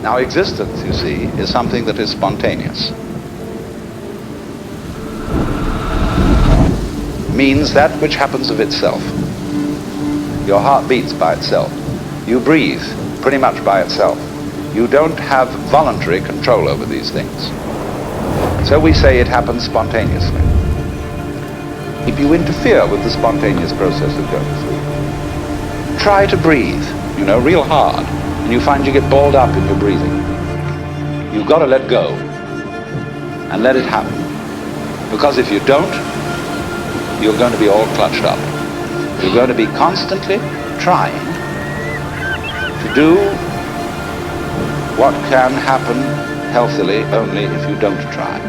Now, existence, you see, is something that is spontaneous. Means that which happens of itself. Your heart beats by itself. You breathe pretty much by itself. You don't have voluntary control over these things. So we say it happens spontaneously. If you interfere with the spontaneous process of going to sleep, try to breathe, real hard, and you find you get balled up in your breathing. You've got to let go and let it happen. Because if you don't, you're going to be all clutched up. You're going to be constantly trying to do what can happen healthily only if you don't try.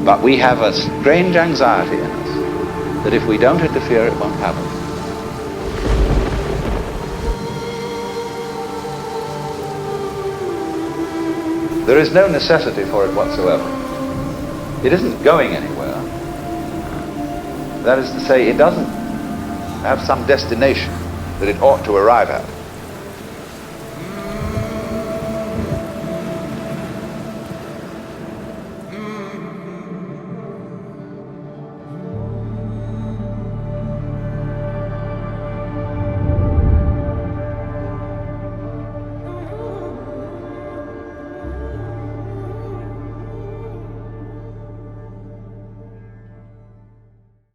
But we have a strange anxiety in us that if we don't interfere, it won't happen. There is no necessity for it whatsoever. It isn't going anywhere. That is to say, it doesn't have some destination that it ought to arrive at.